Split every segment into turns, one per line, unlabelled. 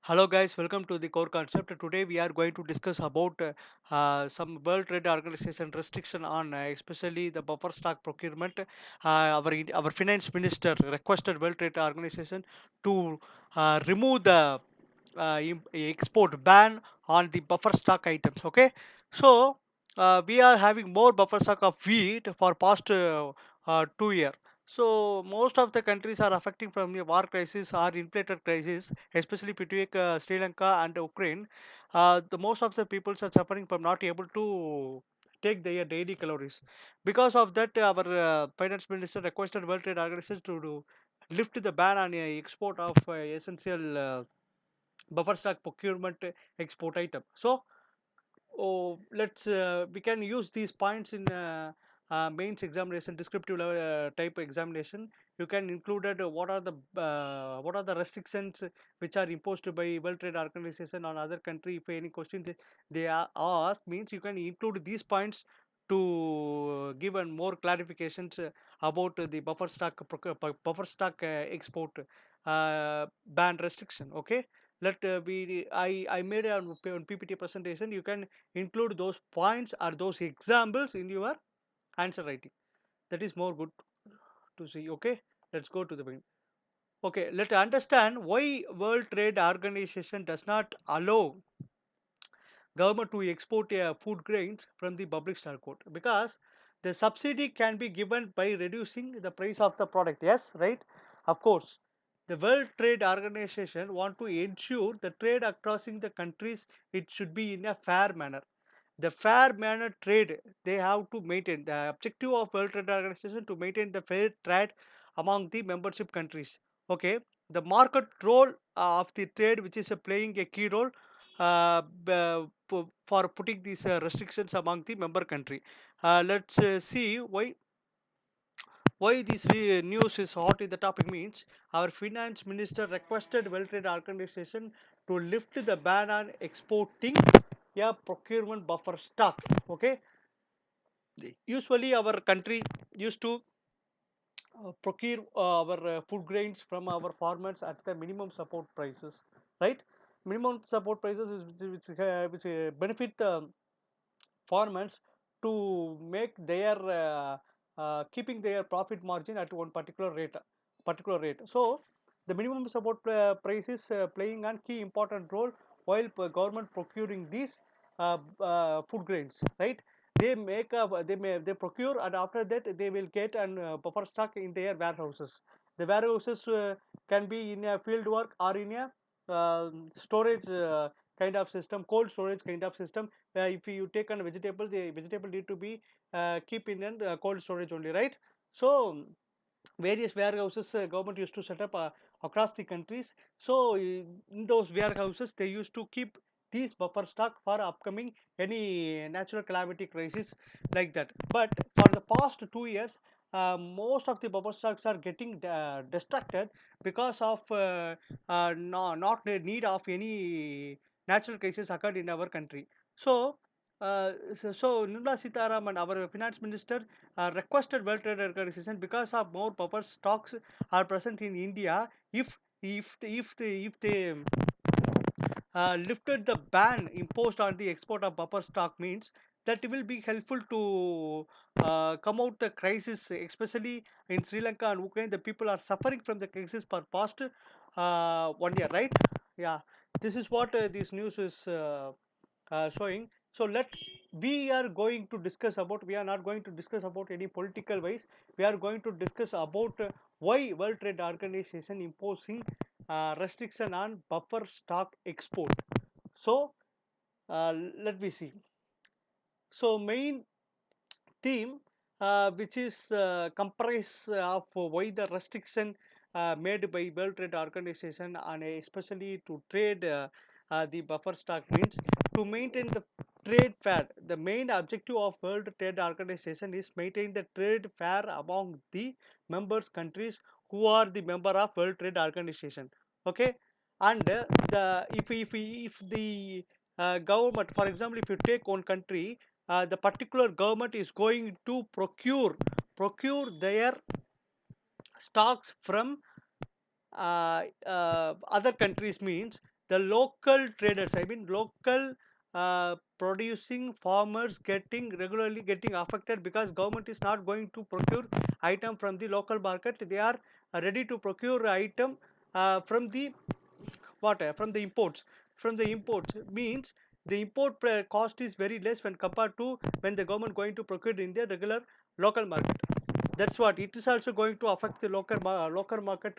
Hello guys, welcome to the core concept. Today we are going to discuss about some World Trade Organization restriction on especially the buffer stock procurement. Our finance minister requested World Trade Organization to remove the export ban on the buffer stock items. Okay, so we are having more buffer stock of wheat for past 2 years. So most of the countries are affecting from the war crisis or inflated crisis, especially if you take Sri Lanka and Ukraine. The most of the peoples are suffering from not able to take their daily calories. Because of that, our finance minister requested World Trade Organization to lift the ban on export of essential buffer stock procurement export item. So let's we can use these points in mains examination, descriptive level, type examination. You can include it, what are the restrictions which are imposed by World Trade Organization on other country. If any questions they are asked, means you can include these points to give and more clarifications about the buffer stock export ban restriction. Okay, let we I made on PPT presentation. You can include those points or those examples in your answer writing. That is more good to see. Okay, let's go to the beginning. Okay, let's understand why World Trade Organization does not allow government to export food grains from the public stock quote, because the subsidy can be given by reducing the price of the product. Yes, right, of course. The World Trade Organization want to ensure the trade across the countries. It should be in a fair manner. The fair manner trade they have to maintain. The objective of World Trade Organization to maintain the fair trade among the membership countries. Okay, the market role of the trade, which is playing a key role for putting these restrictions among the member country. Let's see why this news is hot in the topic. Means our finance minister requested World Trade Organization to lift the ban on exporting a procurement buffer stock. Okay, usually our country used to procure our food grains from our farmers at the minimum support prices, right? Minimum support prices is which benefit farmers to make their keeping their profit margin at one particular rate. So the minimum support price is playing a key important role while government procuring these food grains, right? They procure, and after that they will get an buffer stock in their warehouses. The warehouses can be in a field work or in a storage kind of system, cold storage kind of system. If you take on vegetable, the vegetable need to be keep in cold storage only, right? So various warehouses government used to set up across the countries. So in those warehouses they used to keep these buffer stock for upcoming any natural calamity crisis, like that. But for the past 2 years, most of the buffer stocks are getting destructed because of not the need of any natural crisis occurred in our country. So Nirmala Sitaraman, our finance minister, requested World Trade Organization, because of more buffer stocks are present in India. If they lifted the ban imposed on the export of buffer stock, means that it will be helpful to come out the crisis, especially in Sri Lanka and Ukraine. The people are suffering from the crisis for past 1 year, right? Yeah, this is what this news is showing. So we are going to discuss about. We are not going to discuss about any political ways. We are going to discuss about why World Trade Organization imposing restriction on buffer stock export. So let me see. So main theme, which is comprised of why the restriction made by World Trade Organization, and especially to trade the buffer stock, means to maintain the trade fair. The main objective of World Trade Organization is maintain the trade fair among the members countries who are the member of World Trade Organization. Okay, and if the government, for example, if you take one country, the particular government is going to procure their stocks from other countries, means the local traders, I mean local producing farmers getting regularly getting affected because government is not going to procure item from the local market. They are ready to procure item from the what from the imports. From the imports means the import cost is very less when compared to when the government going to procure in the regular local market. That's what it is also going to affect the local market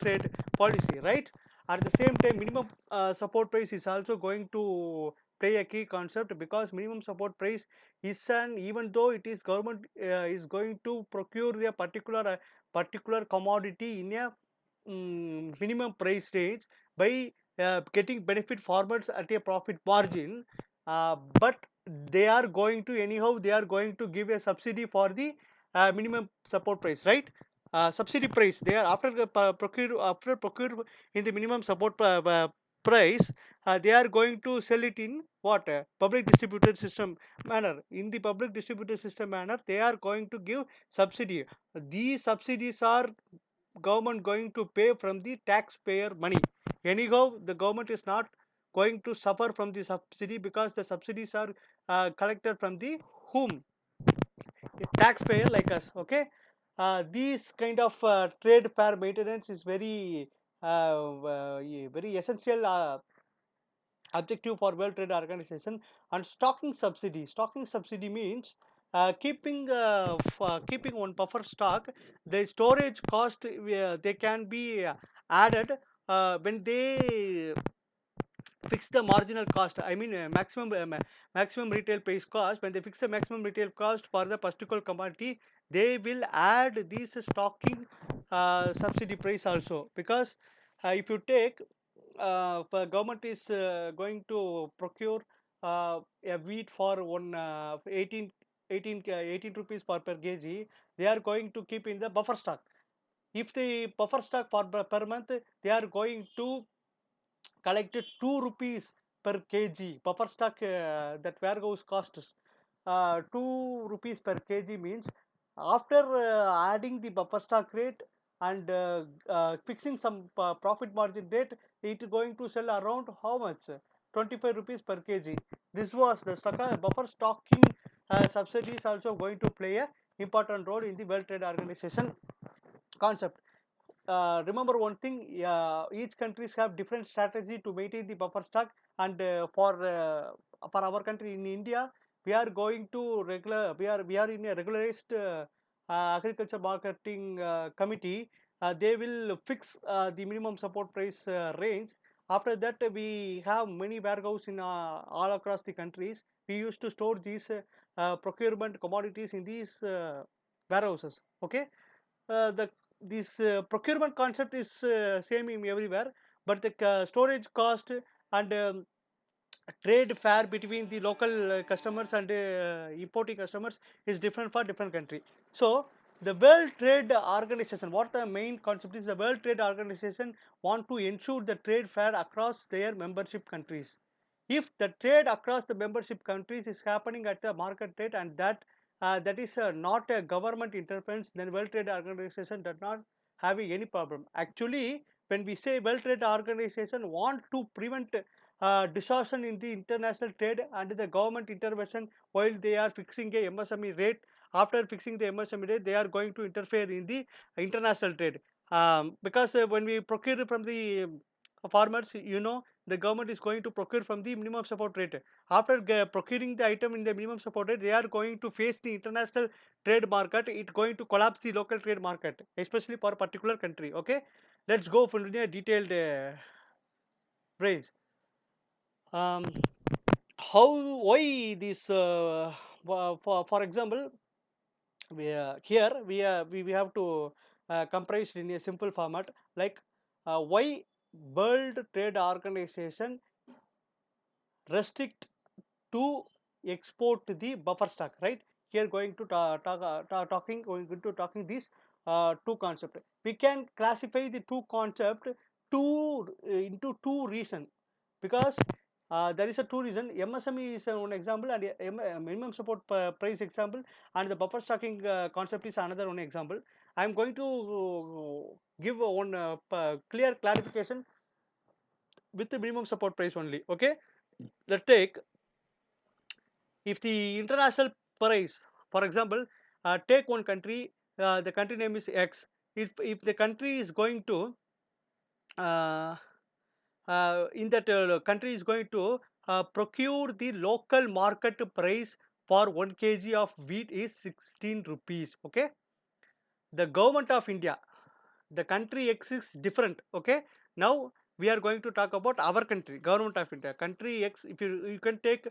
trade policy, right? At the same time, minimum support price is also going to play a key concept, because minimum support price is an, even though it is government is going to procure a particular commodity in a minimum price range by getting benefit farmers at a profit margin, but they are going to anyhow they are going to give a subsidy for the minimum support price, right? Subsidy price, they are after procure in the minimum support price, they are going to sell it in what public distributed system manner. In the public distributed system manner, they are going to give subsidy. These subsidies are government going to pay from the taxpayer money. Anyhow, the government is not going to suffer from the subsidy, because the subsidies are collected from the whom, the taxpayer like us. Okay, these kind of trade fair maintenance is very essential objective for World Trade Organization. And stocking subsidy means keeping one buffer stock. The storage cost, they can be added when they fix the marginal cost, I mean maximum retail price cost. When they fix the maximum retail cost for the particular commodity, they will add this stocking subsidy price also. Because if you take government is going to procure a wheat for 18 rupees per kg, they are going to keep in the buffer stock. If the buffer stock for per month, they are going to collected 2 rupees per kg buffer stock, that warehouse costs 2 rupees per kg. Means after adding the buffer stock rate and fixing some profit margin rate, it is going to sell around how much, 25 rupees per kg. This was the buffer stocking subsidy is also going to play a important role in the World Trade Organization concept. Remember one thing, each countries have different strategy to maintain the buffer stock. And for our country in India, we are in a regularized agriculture marketing committee. They will fix the minimum support price range. After that, we have many warehouse in all across the countries. We used to store these procurement commodities in these warehouses. Okay, the this procurement concept is same in everywhere, but the storage cost and trade fair between the local customers and importing customers is different for different country. So the World Trade Organization, what the main concept is, the World Trade Organization want to ensure the trade fair across their membership countries. If the trade across the membership countries is happening at the market rate, and that is not a government interference, then World Trade Organization does not having any problem. Actually, when we say World Trade Organization want to prevent distortion in the international trade and the government intervention while they are fixing a MSME rate. After fixing the MSME rate, they are going to interfere in the international trade. Because when we procure from the farmers, the government is going to procure from the minimum support rate. After procuring the item in the minimum support rate, they are going to face the international trade market. It going to collapse the local trade market, especially for a particular country. Okay, let's go for a detailed range. um, how why this for example, we have to comprise in a simple format, like why World Trade Organization restrict to export the buffer stock, right? Here going to talking going to talking these two concept. We can classify the two concept into two reason. Because there is a two reason. MSME is one example, and minimum support price example, and the buffer stocking concept is another one example. I am going to give one clear clarification. with the minimum support price only. Okay, let's take, if the international price, for example, take one country, the country name is X. If the country is going to uh, in that country is going to procure the local market price for 1 kg of wheat is 16 rupees. Okay, the government of India, the country X is different. Okay, now we are going to talk about our country, government of India, country X. If you can take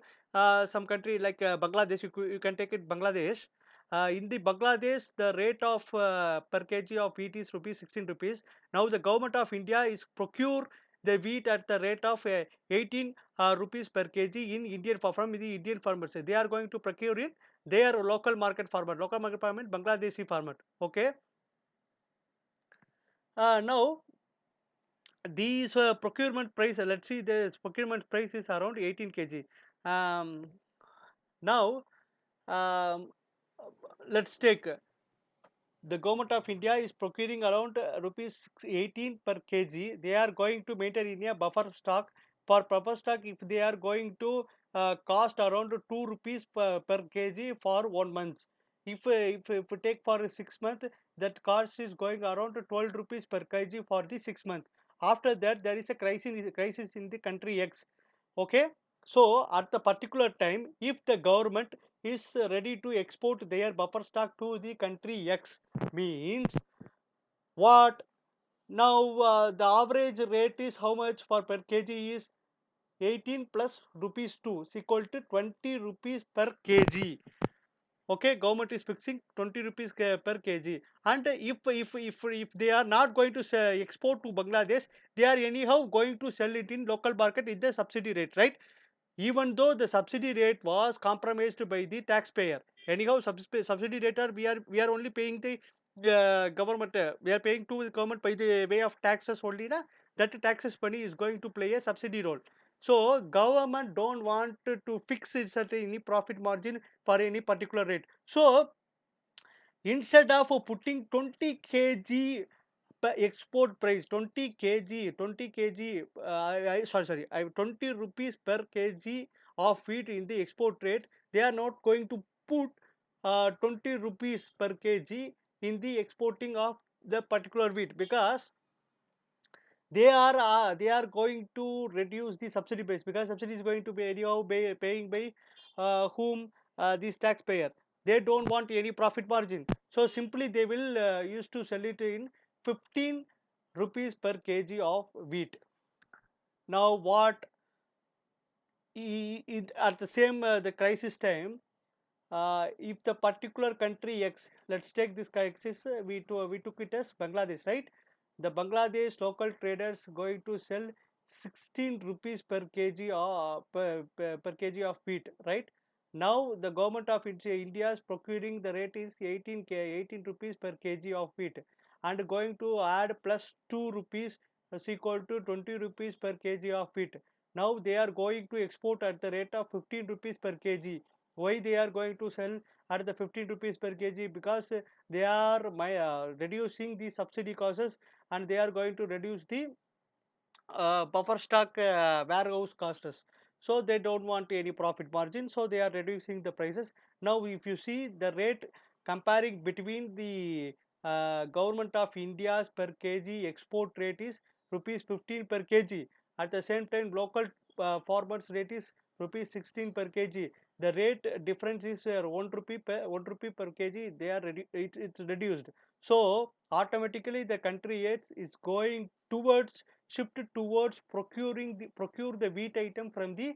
some country like Bangladesh, you can take it Bangladesh. In the Bangladesh, the rate of per kg of wheat is rupees 16 rupees. Now the government of India is procure the wheat at the rate of 18 rupees per kg in Indian from the Indian farmers. They are going to procure it their local market farmer, local market farmer, Bangladeshi farmer. Okay, now these procurement price, let's see, the procurement price is around 18 kg. um, Now, um, let's take, the government of India is procuring around rupees 18 per kg. They are going to maintain in a buffer stock. For buffer stock, if they are going to cost around 2 rupees per kg for 1 month. If we take for 6 months, that cost is going around 12 rupees per kg for the 6 month. After that, there is a crisis in the country X. Okay, so at the particular time, if the government is ready to export their buffer stock to the country X, means what? Now the average rate is how much for per kg is 18 plus rupees 2 is equal to 20 rupees per kg. Okay, government is fixing 20 rupees per kg. And if they are not going to export to Bangladesh, they are anyhow going to sell it in local market in the subsidy rate, right? Even though the subsidy rate was compromised by the taxpayer. Anyhow, subsidy rate are, we are only paying the government, we are paying to the government by the way of taxes only na. That taxes money is going to play a subsidy role. So government don't want to fix it at any profit margin for any particular rate. So instead of putting 20 kg export price, 20 kg sorry, I 20 rupees per kg of wheat in the export rate, they are not going to put 20 rupees per kg in the exporting of the particular wheat, because they are going to reduce the subsidy base, because subsidy is going to be anyhow paying by whom, this taxpayer. They don't want any profit margin, so simply they will use to sell it in 15 rupees per kg of wheat. Now what, at the same the crisis time, if the particular country X, let's take this crisis, we took it as Bangladesh, right? The Bangladesh local traders going to sell 16 rupees per kg, per kg of wheat, right? Now the government of India is procuring, the rate is 18 rupees per kg of wheat, and going to add plus 2 rupees is equal to 20 rupees per kg of wheat. Now they are going to export at the rate of 15 rupees per kg. Why they are going to sell at the 15 rupees per kg? Because they are reducing the subsidy costs, and they are going to reduce the buffer stock warehouse costs. So they don't want any profit margin, so they are reducing the prices. Now if you see the rate, comparing between the government of India's per kg export rate is rupees 15 per kg. At the same time, local farmers rate is rupees 16 per kg. The rate difference is 1 rupee per 1 rupee per kg. They are it's reduced. So automatically the country is going towards, shifted towards procure the wheat item from the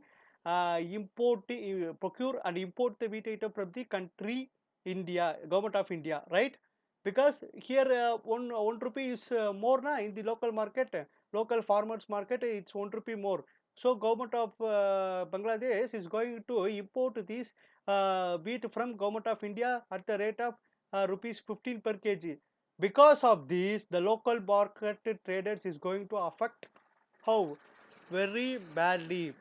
procure and import the wheat item from the country India, government of India, right? Because here one rupee is more na in the local market, local farmers market, it's 1 rupee more. So government of Bangladesh is going to import this wheat from government of India at the rate of rupees 15 per kg. Because of this, the local market traders is going to affect how very badly.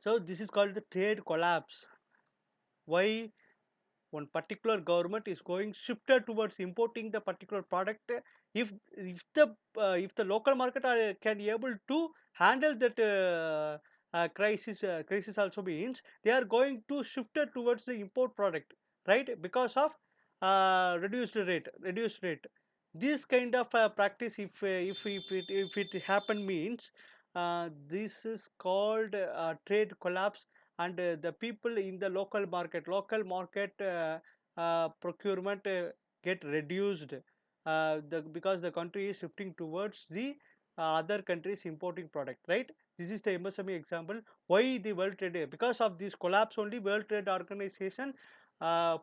So this is called the trade collapse. Why? one particular government is going shifted towards importing the particular product. If the local market can able to handle that crisis also means they are going to shifted towards the import product, right? Because of reduced rate. This kind of practice, if it happen means this is called trade collapse, and the people in the local market procurement get reduced, because the country is shifting towards the other countries importing product, right? This is the MSME example. Why the World Trade? Because of this collapse only, World Trade Organization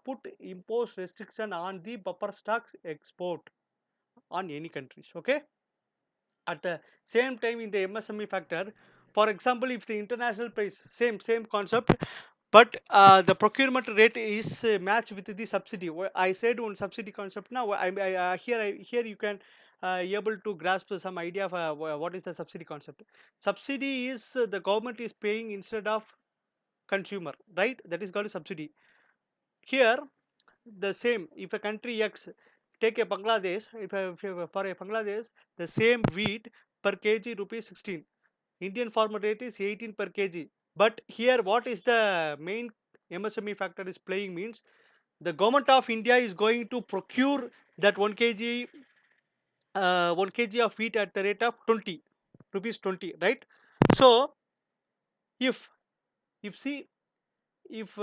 put impose restriction on the buffer stocks export on any countries. Okay. At the same time, in the MSME factor, for example, if the international price, same concept, but the procurement rate is matched with the subsidy. I said one subsidy concept. Now here you can able to grasp some idea of what is the subsidy concept. Subsidy is the government is paying instead of consumer, right? That is called subsidy. Here the same, if a country X, take a Bangladesh, if for a Bangladesh, the same wheat per kg rupees 16, Indian farmer rate is 18 per kg. But here what is the main MSME factor is playing means the government of India is going to procure that 1 kg of wheat at the rate of 20 rupees 20, right? So if if see if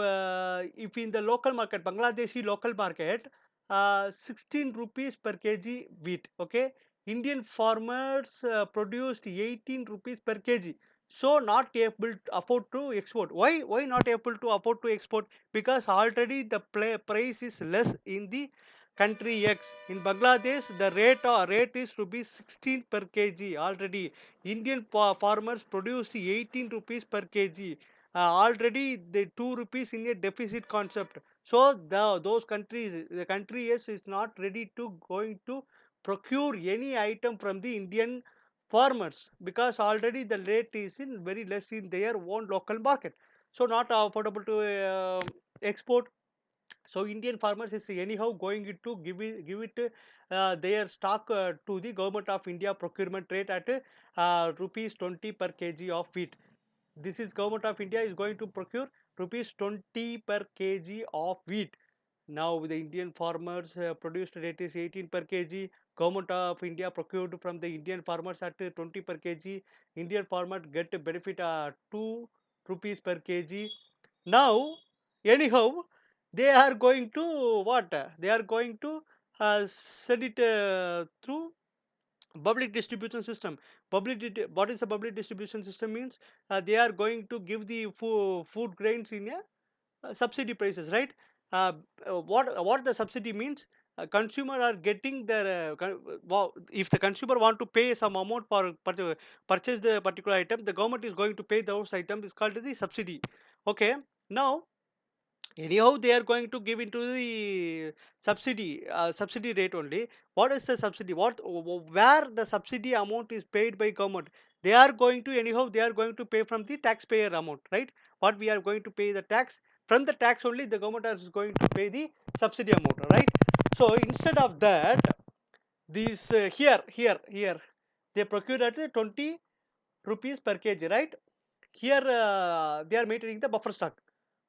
in the local market, Bangladeshi local market, 16 rupees per kg wheat, okay, Indian farmers produced 18 rupees per kg, so not able to afford to export. Why not able to afford to export? Because already the price is less in the country X. In Bangladesh the rate is rupees 16 per kg. Already Indian farmers produced 18 rupees per kg. Already the 2 rupees in a deficit concept. So those countries, the country is not ready to going to procure any item from the Indian farmers, because already the rate is in very less in their own local market, so not affordable to export. So Indian farmers is anyhow going to give it their stock to the government of India procurement rate at rupees 20 per kg of wheat. This is government of India is going to procure rupees 20 per kg of wheat. Now the Indian farmers produced rate is 18 per kg. Government of India procured from the Indian farmers at 20 per kg. Indian farmer get a benefit 2 rupees per kg. Now anyhow they are going to what? They are going to send it through public distribution system. What is the public distribution system means? They are going to give the food grains in a subsidy prices, right? uh, what the subsidy means, consumer are getting their if the consumer want to pay some amount for purchase the particular item, the government is going to pay those items, is called the subsidy. Okay. Now anyhow they are going to give into the subsidy rate only. What is the subsidy? Where the subsidy amount is paid by government, they are going to anyhow they are going to pay from the taxpayer amount, right? What we are going to pay the tax, from the tax only the government is going to pay the subsidy amount, right? So instead of that, these here they procure at 20 rupees per kg, right? Here they are maintaining the buffer stock.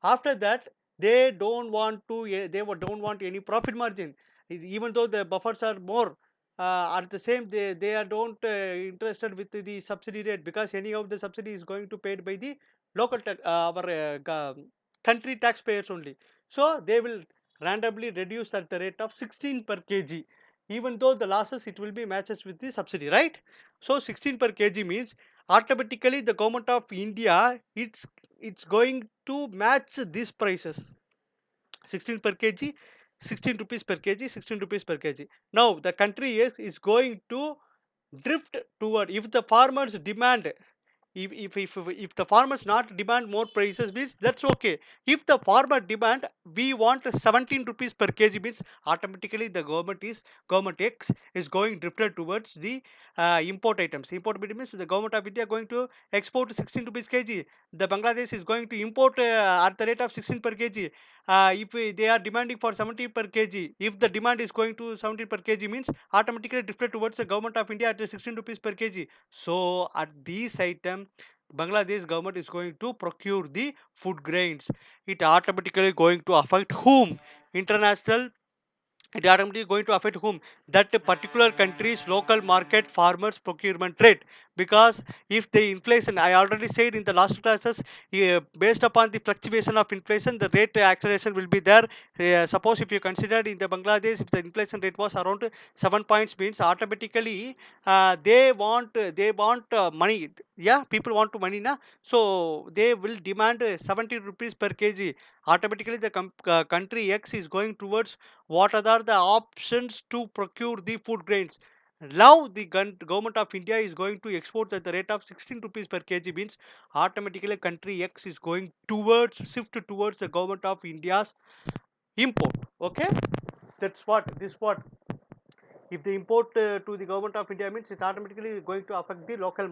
After that they don't want to don't want any profit margin. Even though the buffers are more, at the same they are don't interested with the subsidy rate, because any of the subsidy is going to paid by the local our country taxpayers only. So they will randomly reduce at the rate of 16 per kg, even though the losses it will be matches with the subsidy, right? So 16 per kg means automatically the government of India, it's going to match these prices, 16 per kg, 16 rupees per kg, 16 rupees per kg. Now the country is going to drift toward, if the farmers demand, if the farmers not demand more prices means that's okay. If the farmer demand we want 17 rupees per kg means automatically the government X is going drifted towards the import items. Import means the government of India going to export 16 rupees kg. The Bangladesh is going to import at the rate of 16 per kg. If they are demanding for 70 per kg, if the demand is going to 70 per kg means automatically drifted towards the government of India at 16 rupees per kg. So at these item, Bangladesh government is going to procure the food grains. It automatically going to affect whom? International. It automatically going to affect whom? That particular country's local market farmers procurement rate. Because if the inflation, I already said in the last classes, based upon the fluctuation of inflation, the rate acceleration will be there. Suppose if you consider in the Bangladesh, if the inflation rate was around 7 points means automatically they want money. Yeah, people want to money na. So they will demand 70 rupees per kg. Automatically the country X is going towards what are the options to procure the food grains. Now the government of India is going to export at the rate of 16 rupees per kg means automatically country X is going towards shift towards the government of India's import. Okay, that's what this what. If they import to the government of India means it's automatically going to affect the local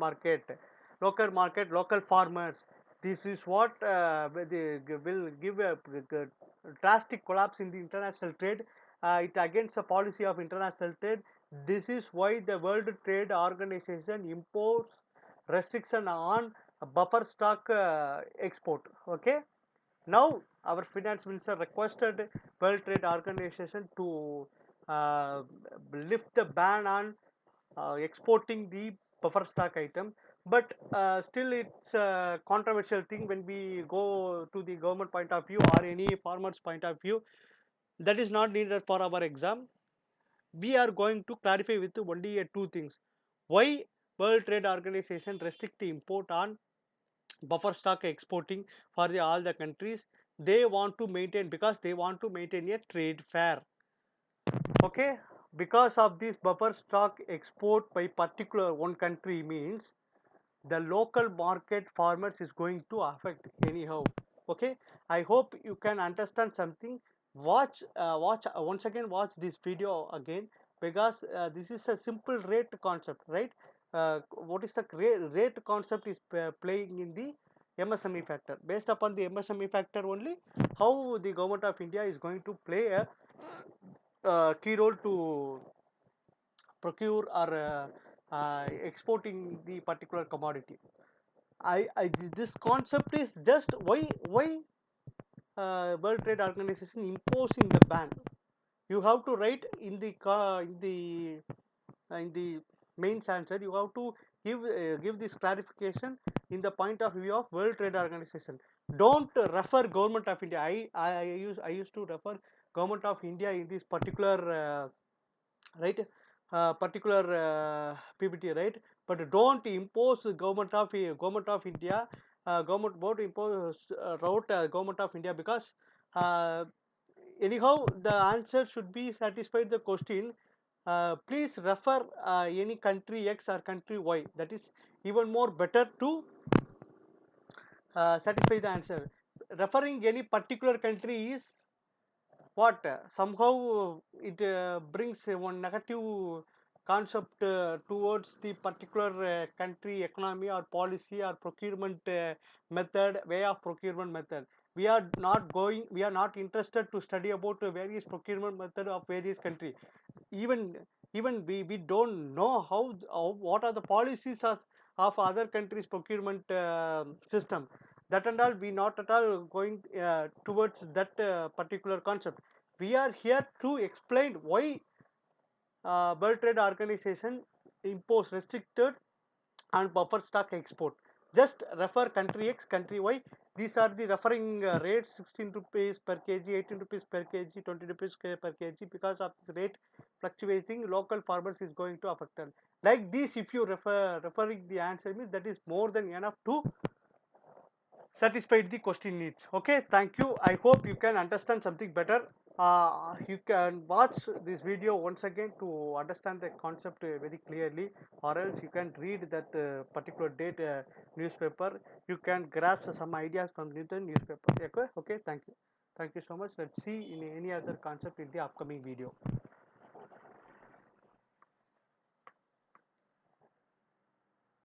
farmers. This is what will give a drastic collapse in the international trade. It against the policy of international trade. This is why the World Trade Organization imposed restriction on buffer stock export. Okay. Now, our finance minister requested World Trade Organization to uh, lift the ban on exporting the buffer stock item. But still, it's a controversial thing when we go to the government point of view or any farmer's point of view. That is not needed for our exam. We are going to clarify with only two things. Why World Trade Organization restrict the import on buffer stock exporting for all the countries? They want to maintain, because they want to maintain a trade fair. Okay, because of this buffer stock export by particular one country means the local market farmers is going to affect anyhow. Okay, I hope you can understand something. Watch once again, watch this video again, because this is a simple rate concept, right? What is the rate concept is playing in the MSME factor. Based upon the MSME factor only, how the government of India is going to play a key role to procure or exporting the particular commodity. I this concept is just why World Trade Organization imposing the ban. You have to write in the in the mains answer. You have to give this clarification in the point of view of World Trade Organization. Don't refer Government of India. I used to refer Government of India in this particular right particular PPT, right? But don't impose government of India, government board impose route government of India, because uh, anyhow the answer should be satisfied the question. Please refer any country X or country Y. That is even more better to satisfy the answer. Referring any particular country is what somehow it brings one negative concept towards the particular country economy or policy or procurement method, way of procurement method. We are not interested to study about various procurement method of various country. Even we don't know how what are the policies of other countries procurement system. That and all, we not at all going towards that particular concept. We are here to explain why World Trade Organization impose restricted and buffer stock export. Just refer country X, country Y. These are the referring rates: 16 rupees per kg, 18 rupees per kg, 20 rupees per kg. Because of this rate fluctuating, local farmers is going to affect them. Like this, if you referring the answer means that is more than enough to satisfied the question needs. Okay, thank you. I hope you can understand something better. You can watch this video once again to understand the concept very clearly, or else you can read that particular date newspaper. You can grasp some ideas from the newspaper. Okay, okay, thank you. Thank you so much. Let's see in any other concept in the upcoming video.